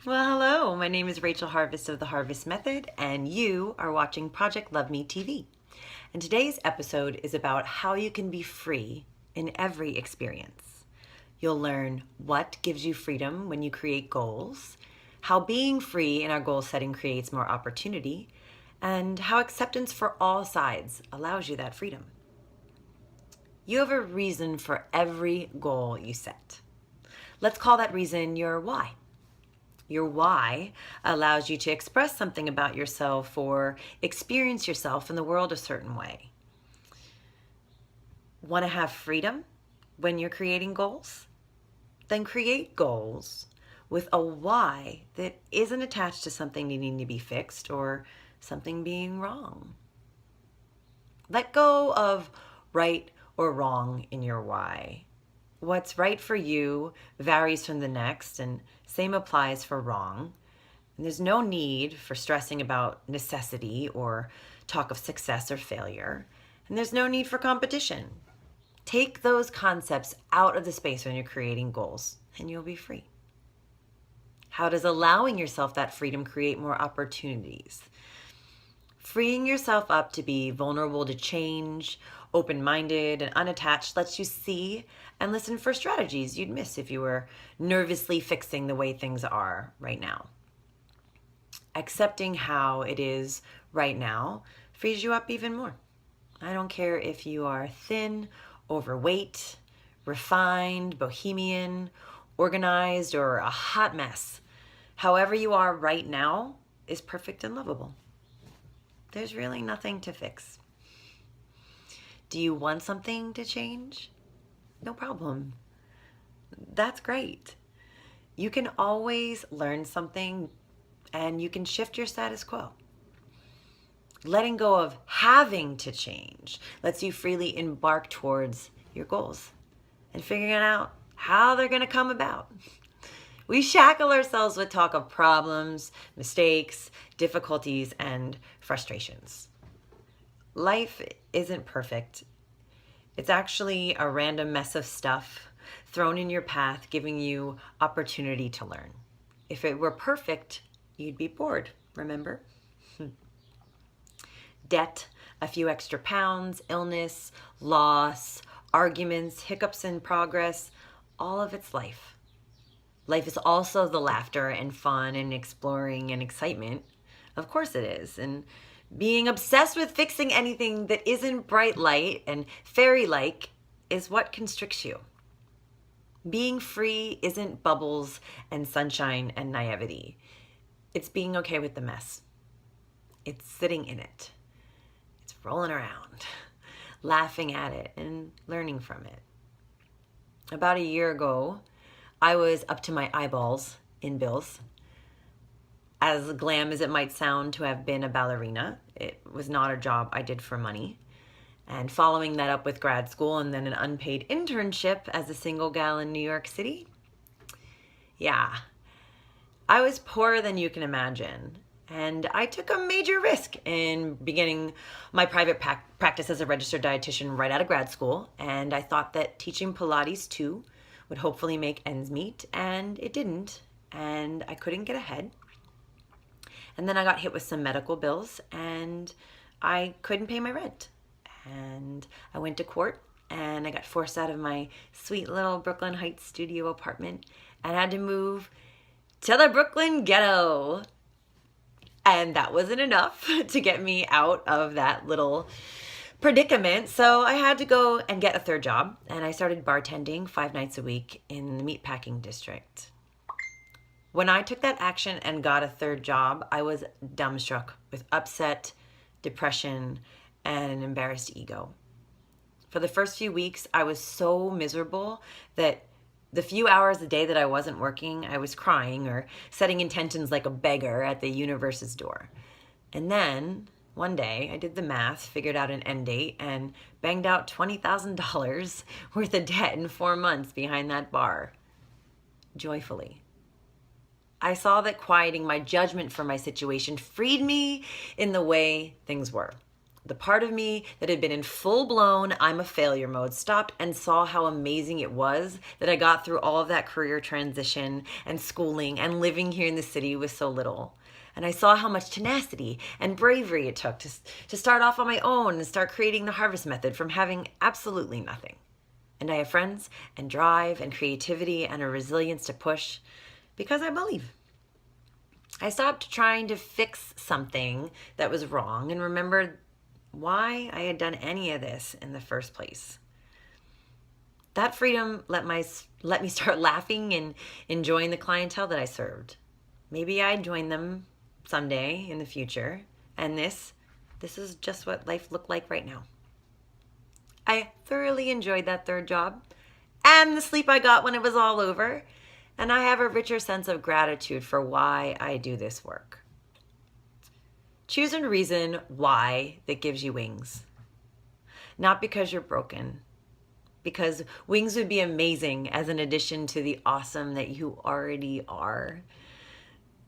Well, hello. My name is Rachel Harvest of The Harvest Method, and you are watching Project Love Me TV. And today's episode is about how you can be free in every experience. You'll learn what gives you freedom when you create goals, how being free in our goal setting creates more opportunity, and how acceptance for all sides allows you that freedom. You have a reason for every goal you set. Let's call that reason your why. Your why allows you to express something about yourself or experience yourself in the world a certain way. Want to have freedom when you're creating goals? Then create goals with a why that isn't attached to something needing to be fixed or something being wrong. Let go of right or wrong in your why. What's right for you varies from the next, and same applies for wrong. And there's no need for stressing about necessity or talk of success or failure. And there's no need for competition. Take those concepts out of the space when you're creating goals, and you'll be free. How does allowing yourself that freedom create more opportunities? Freeing yourself up to be vulnerable to change, open-minded, and unattached lets you see and listen for strategies you'd miss if you were nervously fixing the way things are right now. Accepting how it is right now frees you up even more. I don't care if you are thin, overweight, refined, bohemian, organized, or a hot mess. However you are right now is perfect and lovable. There's really nothing to fix. Do you want something to change? No problem. That's great. You can always learn something and you can shift your status quo. Letting go of having to change lets you freely embark towards your goals and figuring out how they're going to come about. We shackle ourselves with talk of problems, mistakes, difficulties, and frustrations. Life isn't perfect. It's actually a random mess of stuff thrown in your path, giving you opportunity to learn. If it were perfect, you'd be bored, remember? Debt, a few extra pounds, illness, loss, arguments, hiccups in progress, all of it's life. Life is also the laughter and fun and exploring and excitement. Of course it is. And being obsessed with fixing anything that isn't bright light and fairy-like is what constricts you. Being free isn't bubbles and sunshine and naivety. It's being okay with the mess. It's sitting in it. It's rolling around, laughing at it and learning from it. About a year ago, I was up to my eyeballs in bills. As glam as it might sound to have been a ballerina, it was not a job I did for money. And following that up with grad school and then an unpaid internship as a single gal in New York City, yeah, I was poorer than you can imagine. And I took a major risk in beginning my private practice as a registered dietitian right out of grad school. And I thought that teaching Pilates too would hopefully make ends meet, and it didn't. And I couldn't get ahead. And then I got hit with some medical bills, and I couldn't pay my rent. And I went to court, and I got forced out of my sweet little Brooklyn Heights studio apartment and had to move to the Brooklyn ghetto. And that wasn't enough to get me out of that little predicament. So I had to go and get a third job, and I started bartending 5 nights a week in the meatpacking district. When I took that action and got a third job, I was dumbstruck with upset, depression, and an embarrassed ego. For the first few weeks, I was so miserable that the few hours a day that I wasn't working, I was crying or setting intentions like a beggar at the universe's door. And then one day I did the math, figured out an end date, and banged out $20,000 worth of debt in 4 months behind that bar, joyfully. I saw that quieting my judgment for my situation freed me in the way things were. The part of me that had been in full-blown I'm a failure mode stopped and saw how amazing it was that I got through all of that career transition and schooling and living here in the city with so little. And I saw how much tenacity and bravery it took to start off on my own and start creating the Harvest Method from having absolutely nothing. And I have friends and drive and creativity and a resilience to push because I believe. I stopped trying to fix something that was wrong and remembered why I had done any of this in the first place. That freedom let me start laughing and enjoying the clientele that I served. Maybe I'd join them someday in the future, and this is just what life looked like right now. I thoroughly enjoyed that third job and the sleep I got when it was all over, and I have a richer sense of gratitude for why I do this work. Choose a reason why that gives you wings. Not because you're broken, because wings would be amazing as an addition to the awesome that you already are.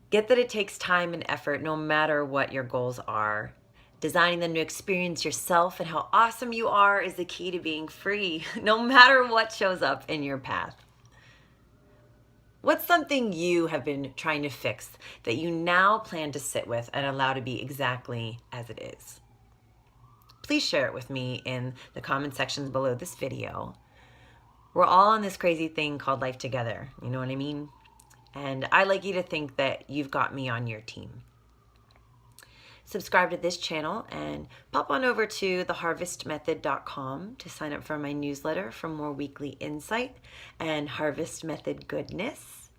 Get that it takes time and effort no matter what your goals are. Designing them to experience yourself and how awesome you are is the key to being free, no matter what shows up in your path. What's something you have been trying to fix that you now plan to sit with and allow to be exactly as it is? Please share it with me in the comment sections below this video. We're all on this crazy thing called life together, you know what I mean? And I like you to think that you've got me on your team. Subscribe to this channel and pop on over to theharvestmethod.com to sign up for my newsletter for more weekly insight and Harvest Method goodness.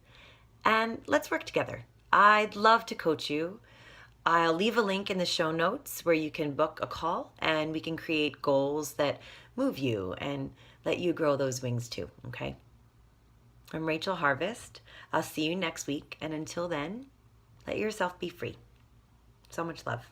And let's work together. I'd love to coach you. I'll leave a link in the show notes where you can book a call and we can create goals that move you and let you grow those wings too, okay? I'm Rachel Harvest. I'll see you next week, and until then, let yourself be free. So much love.